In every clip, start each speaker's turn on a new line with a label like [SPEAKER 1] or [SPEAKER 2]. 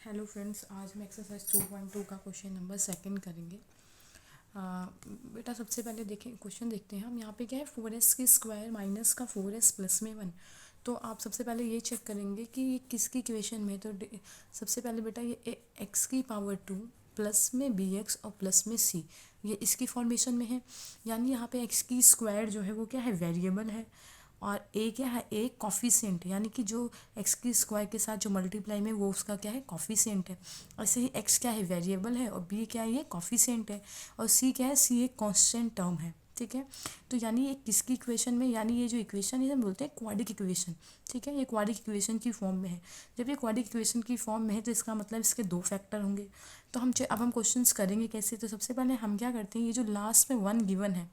[SPEAKER 1] Hello friends, आज हम exercise 2.2 का क्वेश्चन नंबर सेकंड करेंगे। बेटा सबसे पहले देखें, क्वेश्चन देखते हैं हम। यहाँ पे क्या है, 4s की स्क्वायर माइनस का 4s प्लस में 1। तो आप सबसे पहले ये चेक करेंगे कि ये किसकी इक्वेशन में है। तो सबसे पहले बेटा ये x की पावर 2 प्लस में bx और प्लस में c, ये इसकी फॉर्मेशन में है। यानी यहाँ पे x की स्क्वायर जो है वो क्या है, वेरिएबल है। और ए क्या है, ए कॉफिशिएंट, यानी कि जो एक्स की स्क्वायर के साथ जो मल्टीप्लाई में वो उसका क्या है, कॉफिशिएंट है। ऐसे ही एक्स क्या है, वेरिएबल है, और बी क्या है, ये कॉफिशिएंट है। और सी क्या है, सी एक कांस्टेंट टर्म है। ठीक है, तो यानी ये किसकी इक्वेशन में, यानी ये जो इक्वेशन है हम बोलते हैं क्वाड्रिक इक्वेशन। ठीक है, ये क्वाड्रिक इक्वेशन की फॉर्म में है। जब ये क्वाड्रिक इक्वेशन की फॉर्म में है तो इसका मतलब इसके दो फैक्टर होंगे। तो अब हम क्वेश्चंस करेंगे कैसे। तो सबसे पहले हम क्या करते हैं, ये जो लास्ट में वन गिवन है,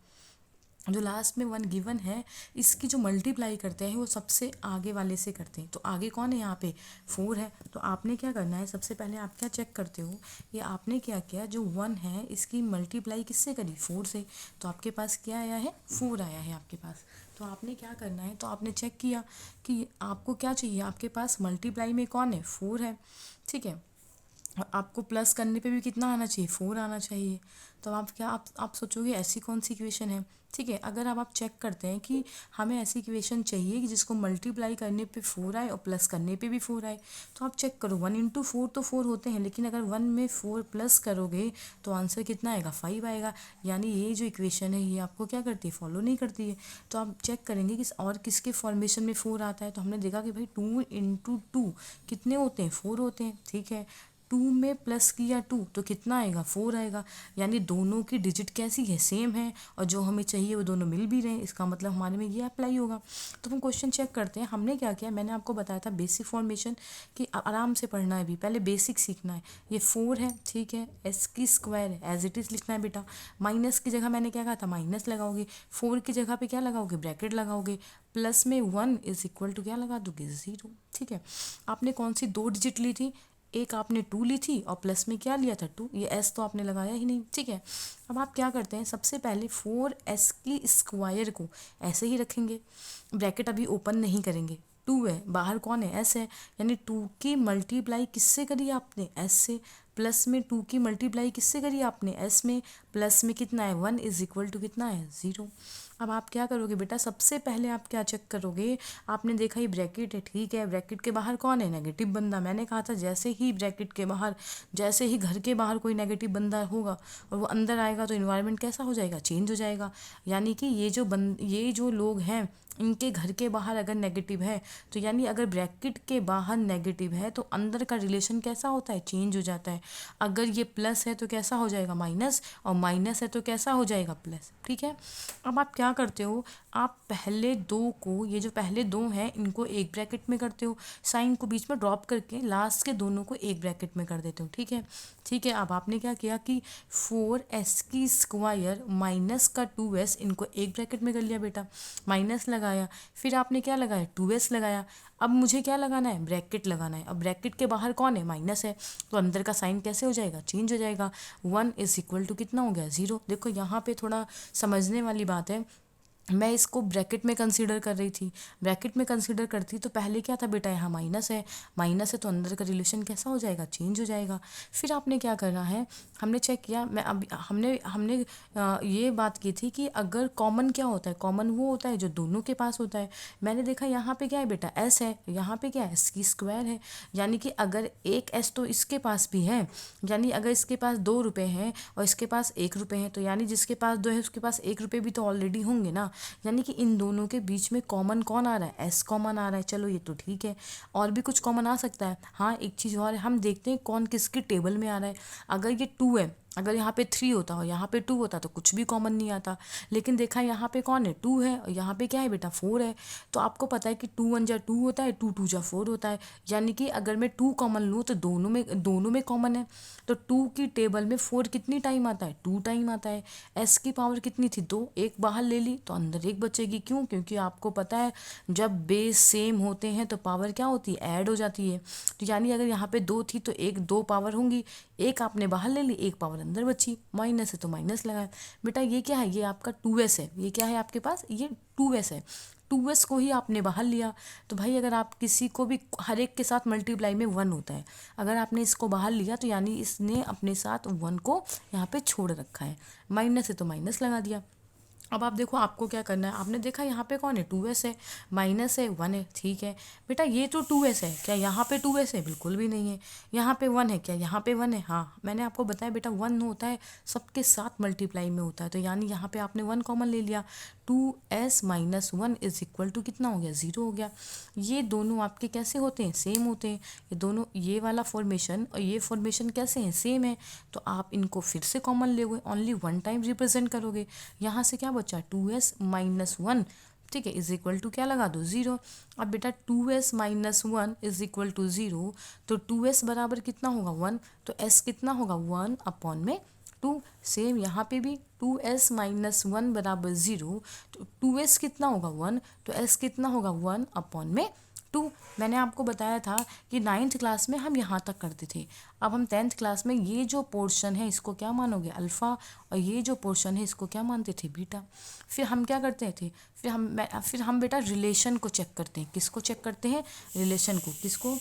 [SPEAKER 1] जो लास्ट में वन गिवन है, इसकी जो मल्टीप्लाई करते हैं वो सबसे आगे वाले से करते हैं। तो आगे कौन है, यहाँ पे 4 है। तो आपने क्या करना है, सबसे पहले आप क्या चेक करते हो, ये आपने क्या किया, जो 1 है इसकी मल्टीप्लाई किससे करी, 4 से। तो आपके पास क्या आया है, 4 आया है आपके पास। तो आपने क्या करना है, तो आपने चेक किया कि आपको क्या चाहिए, आपके पास मल्टीप्लाई में कौन है, 4 है। ठीक है, और आपको प्लस करने पे भी कितना आना चाहिए, 4 आना चाहिए। तो आप क्या, आप सोचोगे ऐसी कौन सी इक्वेशन है। ठीक है, अगर अब आप चेक करते हैं कि हमें ऐसी इक्वेशन चाहिए कि जिसको मल्टीप्लाई करने पे 4 आए और प्लस करने पे भी 4 आए। तो आप चेक करो, 1 इंटू 4 तो 4 होते हैं, लेकिन अगर 1 में 4 प्लस करोगे तो आंसर कितना आएगा, 5 आएगा। यानी ये जो इक्वेशन है ये आपको क्या करती है, फॉलो नहीं करती है। तो आप चेक करेंगे कि और किसके फॉर्मेशन में 4 आता है। तो हमने देखा कि भाई 2 इंटू 2 कितने होते हैं, 4 होते हैं। ठीक है, 2 में प्लस किया 2 तो कितना आएगा, 4 आएगा। यानी दोनों की डिजिट कैसी है, सेम है, और जो हमें चाहिए वो दोनों मिल भी रहे हैं। इसका मतलब हमारे में ये अप्लाई होगा। तो हम क्वेश्चन चेक करते हैं। हमने क्या किया, मैंने आपको बताया था बेसिक फॉर्मेशन कि आराम से पढ़ना है, भी पहले बेसिक सीखना है। ये 4 है, ठीक है, एस की स्क्वायर है, एज इट इज़ लिखना है बेटा। माइनस की जगह मैंने क्या कहा था, माइनस लगाओगे। 4 की जगह पे क्या लगाओगे, ब्रैकेट लगाओगे। प्लस में 1 इज इक्वल टू क्या लगा दोगे, 0। ठीक है, आपने कौन सी दो डिजिट ली थी, एक आपने 2 ली थी और प्लस में क्या लिया था, 2। ये एस तो आपने लगाया ही नहीं। ठीक है, अब आप क्या करते हैं, सबसे पहले 4s की स्क्वायर को ऐसे ही रखेंगे, ब्रैकेट अभी ओपन नहीं करेंगे। 2 है, बाहर कौन है, एस है। यानी 2 की मल्टीप्लाई किससे करी आपने, एस से। प्लस में 2 की मल्टीप्लाई किससे करी आपने, एस में। प्लस में कितना है, 1 इज इक्वल टू कितना है, 0। अब आप क्या करोगे बेटा, सबसे पहले आप क्या चेक करोगे, आपने देखा ये ब्रैकेट है, ठीक है, ब्रैकेट के बाहर कौन है, नेगेटिव बंदा। मैंने कहा था जैसे ही ब्रैकेट के बाहर, जैसे ही घर के बाहर कोई नेगेटिव बंदा होगा और वो अंदर आएगा तो इन्वायरमेंट कैसा हो जाएगा, चेंज हो जाएगा। यानी कि ये जो लोग हैं, इनके घर के बाहर अगर नेगेटिव है, तो यानी अगर ब्रैकेट के बाहर नेगेटिव है तो अंदर का रिलेशन कैसा होता है, चेंज हो जाता है। अगर ये प्लस है तो कैसा हो जाएगा, माइनस, और माइनस है तो कैसा हो जाएगा, प्लस। ठीक है, अब आप क्या करते हो, आप पहले दो को, ये जो पहले दो हैं इनको एक ब्रैकेट में करते हो, साइन को बीच में ड्रॉप करके लास्ट के दोनों को एक ब्रैकेट में कर देते हो। ठीक है, ठीक है, अब आपने क्या किया कि 4s की स्क्वायर माइनस का 2s, इनको एक ब्रैकेट में कर लिया बेटा, माइनस लगाया, फिर आपने क्या लगाया, 2s लगाया। अब मुझे क्या लगाना है, ब्रैकेट लगाना है। अब ब्रैकेट के बाहर कौन है, माइनस है, तो अंदर का साइन कैसे हो जाएगा, चेंज हो जाएगा। 1 इज इक्वल टू कितना हो गया, 0। देखो यहाँ पे थोड़ा समझने वाली बात है, मैं इसको ब्रैकेट में कंसीडर कर रही थी। ब्रैकेट में कंसीडर करती तो पहले क्या था बेटा, यहाँ माइनस है, माइनस है तो अंदर का रिलेशन कैसा हो जाएगा, चेंज हो जाएगा। फिर आपने क्या करना है, हमने चेक किया, मैं अब हमने हमने ये बात की थी कि अगर कॉमन क्या होता है, कॉमन वो होता है जो दोनों के पास होता है। मैंने देखा यहाँ पे क्या है बेटा, एस है, यहाँ पे क्या है, एस की स्क्वायर है। यानी कि अगर एक एस तो इसके पास भी है, यानी अगर इसके पास 2 रुपये हैं और इसके पास 1 रुपये है, तो यानी जिसके पास 2 है उसके पास 1 रुपये भी तो ऑलरेडी होंगे ना। यानी कि इन दोनों के बीच में कॉमन कौन आ रहा है, एस कॉमन आ रहा है। चलो ये तो ठीक है, और भी कुछ कॉमन आ सकता है। हाँ, एक चीज़ और है, हम देखते हैं कौन किसके टेबल में आ रहा है। अगर ये 2 है, अगर यहाँ पे 3 होता और यहाँ पे 2 होता तो कुछ भी कॉमन नहीं आता। लेकिन देखा यहाँ पे कौन है, 2 है, और यहाँ पे क्या है बेटा, 4 है। तो आपको पता है कि 2 1 जा 2 होता है, 2 2 जा 4 होता है। यानी कि अगर मैं 2 कॉमन लूँ तो दोनों में कॉमन है। तो 2 की टेबल में 4 कितनी टाइम आता है, 2 टाइम आता है। एस की पावर कितनी थी, 2, एक बाहर ले ली तो अंदर एक बचेगी। क्यों, क्योंकि आपको पता है जब बेस सेम होते हैं तो पावर क्या होती है, ऐड हो जाती है। तो यानी अगर यहाँ पे 2 थी तो एक 2 पावर होंगी, एक आपने बाहर ले ली, एक पावर अंदर बची। माइनस है तो माइनस लगाए। बेटा ये क्या है, ये आपका 2s है, ये क्या है आपके पास, ये 2s है। 2s को ही आपने बाहर लिया। तो भाई अगर आप किसी को भी हर एक के साथ मल्टीप्लाई में 1 होता है, अगर आपने इसको बाहर लिया तो यानी इसने अपने साथ 1 को यहाँ पे छोड़ रखा है। माइनस है तो माइनस लगा दिया। अब आप देखो आपको क्या करना है, आपने देखा यहाँ पे कौन है, 2s है, माइनस है, 1 है, ठीक है बेटा ये तो 2s है, क्या यहाँ पे 2s है, बिल्कुल भी नहीं है। यहाँ पे 1 है, क्या यहाँ पे 1 है, हाँ मैंने आपको बताया बेटा 1 होता है सबके साथ मल्टीप्लाई में होता है, तो यानी यहाँ पे आपने 1 कॉमन ले लिया, 2s minus 1 is equal to कितना हो गया, 0 हो गया। ये दोनों आपके कैसे होते हैं, सेम होते हैं, ये दोनों ये वाला फॉर्मेशन और ये फॉर्मेशन कैसे हैं, सेम है। तो आप इनको फिर से कॉमन लोगे, ओनली 1 टाइम रिप्रेजेंट करोगे। यहाँ से क्या बचा, 2s माइनस 1, ठीक है, इज इक्वल टू क्या लगा दो, 0। अब बेटा 2s minus 1 is equal to 0, तो 2s बराबर कितना होगा 1, तो s कितना होगा 1 अपॉन में 2। सेम यहाँ पे भी 2s माइनस 1 बराबर 0, तो 2s कितना होगा 1, तो s कितना होगा 1 अपॉन में 2। मैंने आपको बताया था कि 9th क्लास में हम यहाँ तक करते थे, अब हम 10th क्लास में ये जो पोर्शन है इसको क्या मानोगे, अल्फ़ा, और ये जो पोर्शन है इसको क्या मानते थे, बीटा। फिर हम क्या करते थे, फिर हम बेटा रिलेशन को चेक करते हैं, किसको चेक करते हैं, रिलेशन को, किसको,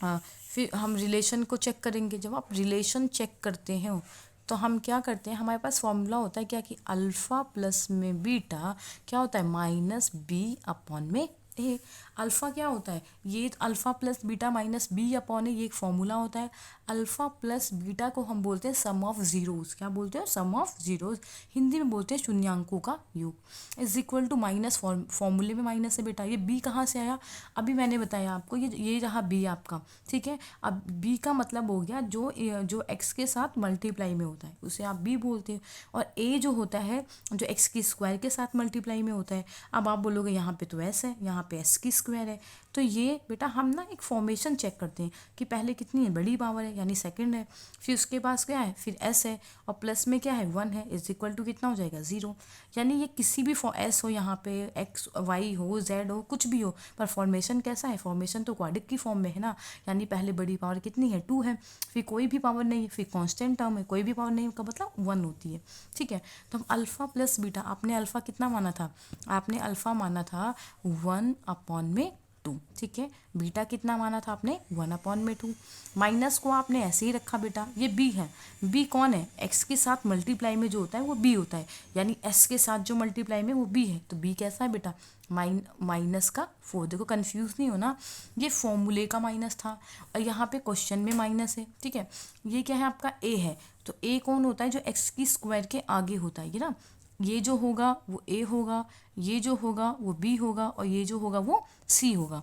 [SPEAKER 1] फिर हम रिलेशन को चेक करेंगे। जब आप रिलेशन चेक करते हैं तो हम क्या करते हैं, हमारे पास फॉर्मूला होता है क्या, कि अल्फ़ा प्लस में बीटा क्या होता है, माइनस बी अपॉन में ए। अल्फ़ा क्या होता है, ये alpha plus beta minus B upon A, ये एक फॉर्मूला होता है। अल्फ़ा प्लस बीटा को हम बोलते हैं सम ऑफ ज़ीरोज़, क्या बोलते हैं, सम ऑफ ज़ीरोज़, हिंदी में बोलते हैं शून्यांकों का योग। इज इक्वल टू माइनस, फॉर्मूले में माइनस है बेटा, ये बी कहाँ से आया, अभी मैंने बताया आपको, ये रहा बी आपका, ठीक है। अब बी का मतलब हो गया जो एक्स के साथ मल्टीप्लाई में होता है उसे आप बी बोलते हैं, और ए जो होता है जो एक्स की स्क्वायर के साथ मल्टीप्लाई में होता है। अब आप बोलोगे यहाँ पे तो एस है, यहाँ पे एस की स्क्वायर है, तो ये बेटा हम ना एक फॉर्मेशन चेक करते हैं कि पहले कितनी है, बड़ी पावर है यानी सेकंड है, फिर उसके पास क्या है, फिर एस है, और प्लस में क्या है 1 है, इज इक्वल टू कितना हो जाएगा 0। यानी ये किसी भी एस हो, यहाँ पे एक्स वाई हो, जेड हो, कुछ भी हो, पर फॉर्मेशन कैसा है, फॉर्मेशन तो क्वाड्रिक की फॉर्म में है ना, यानी पहले बड़ी पावर कितनी है 2 है, फिर कोई भी पावर नहीं है, फिर कांस्टेंट टर्म है, कोई भी पावर नहीं का मतलब 1 होती है, ठीक है। तो हम अल्फ़ा प्लस बीटा, आपने अल्फ़ा कितना माना था, आपने अल्फ़ा माना था 1 अपॉन में 2, ठीक है। बीटा कितना माना था आपने, 1 अपॉन में 2। माइनस को आपने ऐसे ही रखा बेटा, ये बी है, बी कौन है, एक्स के साथ मल्टीप्लाई में जो होता है वो बी होता है, यानी एस के साथ जो मल्टीप्लाई में वो बी है, तो बी कैसा है बेटा, माइनस का 4। देखो कंफ्यूज नहीं होना, ये फॉर्मूले का माइनस था और यहाँ पे क्वेश्चन में माइनस है, ठीक है। ये क्या है आपका ए है, तो ए कौन होता है, जो एक्स की स्क्वायर के आगे होता है, ये ना, ये जो होगा वो ए होगा, ये जो होगा वो बी होगा, और ये जो होगा वो सी होगा,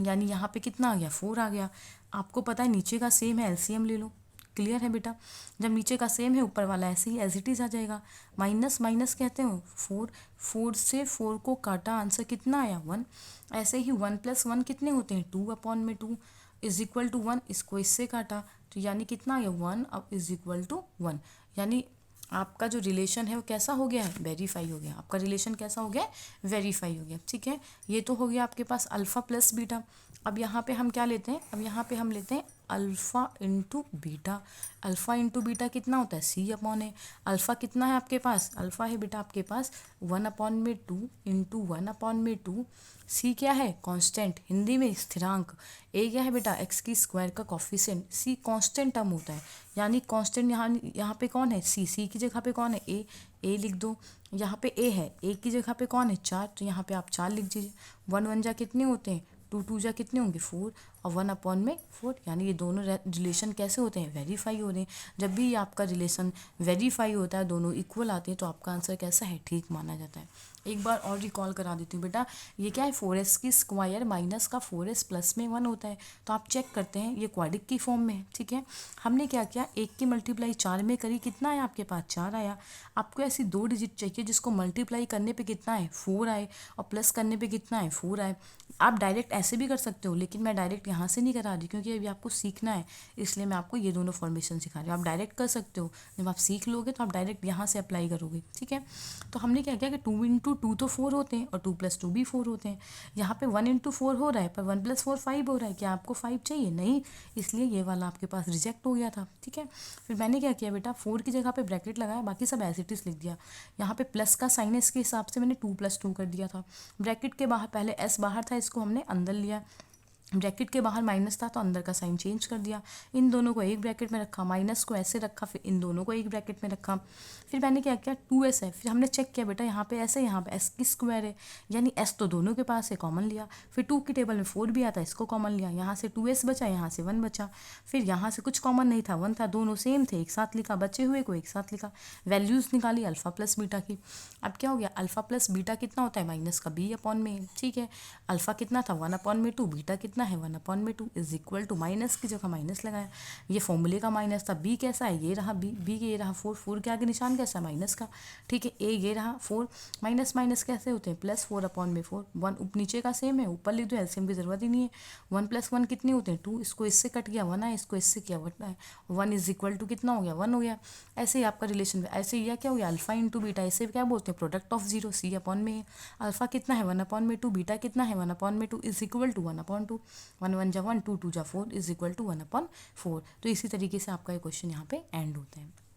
[SPEAKER 1] यानी यहाँ पे कितना आ गया 4 आ गया। आपको पता है नीचे का सेम है, एलसीएम ले लो, क्लियर है बेटा। जब नीचे का सेम है ऊपर वाला ऐसे ही एज इट इज़ आ जाएगा। माइनस माइनस कहते हो 4 से 4 को काटा, आंसर कितना आया 1। ऐसे ही 1 प्लस 1 कितने होते हैं 2 अपॉन में 2 इज इक्वल टू 1, इसको इससे काटा तो यानी कितना आ गया 1 अब इज इक्वल टू 1, यानी आपका जो रिलेशन है वो कैसा हो गया है, वेरीफाई हो गया, आपका रिलेशन कैसा हो गया, वेरीफाई हो गया, ठीक है। ये तो हो गया आपके पास अल्फ़ा प्लस बीटा। अब यहाँ पे हम क्या लेते हैं, अब यहाँ पे हम लेते हैं alpha into beta. Alpha into beta कितना होता है, सी अपॉन है। अल्फ़ा कितना है आपके पास, अल्फ़ा है बेटा आपके पास 1 अपॉन में 2 इंटू 1 अपॉन में 2। सी क्या है, कांस्टेंट, हिंदी में स्थिरांक। ए क्या है बेटा, एक्स की स्क्वायर का कॉफिशिएंट। सी कांस्टेंट टर्म होता है, यानी कांस्टेंट यहाँ पे कौन है, सी की जगह पे कौन है, ए लिख दो। यहाँ पे ए है, ए की जगह पे कौन है 4, तो यहाँ पे आप 4 लिख दीजिए। 1 1 जा कितने होते हैं, 2 2 जा कितने होंगे 4, और 1 अपॉन में 4, यानी ये दोनों रिलेशन कैसे होते हैं, वेरीफाई हो रहे हैं। जब भी आपका रिलेशन वेरीफाई होता है, दोनों इक्वल आते हैं, तो आपका आंसर कैसा है, ठीक माना जाता है। एक बार और रिकॉल करा देती हूँ बेटा, ये क्या है 4s की स्क्वायर माइनस का 4s प्लस में 1 होता है, तो आप चेक करते हैं ये क्वाड्रिक की फॉर्म में है, ठीक है। हमने क्या किया, 1 की मल्टीप्लाई 4 में करी, कितना आया आपके पास 4 आया। आपको ऐसी 2 डिजिट चाहिए जिसको मल्टीप्लाई करने पे कितना है 4 आए, और प्लस करने पे कितना है 4 आए। आप डायरेक्ट ऐसे भी कर सकते हो, लेकिन मैं डायरेक्ट यहाँ से नहीं करा रही, क्योंकि अभी आपको सीखना है, इसलिए मैं आपको ये दोनों फॉर्मेशन सिखा रही हूँ। आप डायरेक्ट कर सकते हो, जब आप सीख लोगे तो आप डायरेक्ट यहाँ से अप्लाई करोगे, ठीक है। तो हमने क्या किया कि 2 × 2 तो 4 होते हैं और 2 + 2 भी 4 होते हैं। यहाँ पे 1 × 4 हो रहा है, पर 1 + 4 5 हो रहा है। क्या आपको 5 चाहिए? नहीं, इसलिए ये वाला आपके पास रिजेक्ट हो गया था, ठीक है। फिर मैंने क्या किया बेटा, 4 की जगह पे ब्रैकेट लगाया, बाकी सब एज इट इज लिख दिया। यहाँ पे प्लस का साइन है, इसके हिसाब से मैंने 2 + 2 कर दिया था। ब्रैकेट के बाहर पहले एस बाहर था, इसको हमने अंदर लिया। ब्रैकेट के बाहर माइनस था तो अंदर का साइन चेंज कर दिया। इन दोनों को एक ब्रैकेट में रखा, माइनस को ऐसे रखा, फिर इन दोनों को एक ब्रैकेट में रखा। फिर मैंने क्या किया, 2s है, फिर हमने चेक किया बेटा यहाँ पे एस है, यहाँ पे एस की स्क्वायर है, यानी एस तो दोनों के पास है, कॉमन लिया। फिर 2 की टेबल में 4 भी आता है, इसको कॉमन लिया, यहाँ से 2s बचा, यहाँ से 1 बचा। फिर यहाँ से कुछ कॉमन नहीं था, 1 था, दोनों सेम थे, एक साथ लिखा, बचे हुए को एक साथ लिखा। वैल्यूज़ निकाली अल्फ़ा प्लस बीटा की। अब क्या हो गया, अल्फ़ा प्लस बीटा कितना होता है, माइनस का b/में, ठीक है। अल्फ़ा कितना था, 1/2, बीटा कितना है 1/2 इज इक्वल टू, माइनस की जगह माइनस लगाया, ये फॉर्मूले का माइनस था। बी कैसा है, ये रहा बी ये रहा 4, 4 के आगे निशान कैसा है, माइनस का, ठीक है। ए ये रहा 4, माइनस माइनस कैसे होते हैं, +4/4, 1 नीचे का सेम है, ऊपर लिख दो, एलसीएम की जरूरत ही नहीं है। 1 + 1 कितने होते हैं, 2, इसको इससे कट गया 1 आया, इसको इससे किया 1 आया, 1 इज इक्वल टू कितना हो गया, 1 हो गया। ऐसे ही आपका रिलेशन, ऐसे ही क्या हो गया, अल्फा इंटू बीटा, इसे क्या बोलते हैं, प्रोडक्ट ऑफ जीरो, c/में। अल्फा कितना है 1/2, बीटा कितना है 1/2 इज इक्वल टू 1/2, 1 1 जा 1, 2 2 जा 4 इज इक्वल टू 1/4। तो इसी तरीके से आपका ये क्वेश्चन यहाँ पे एंड होता है।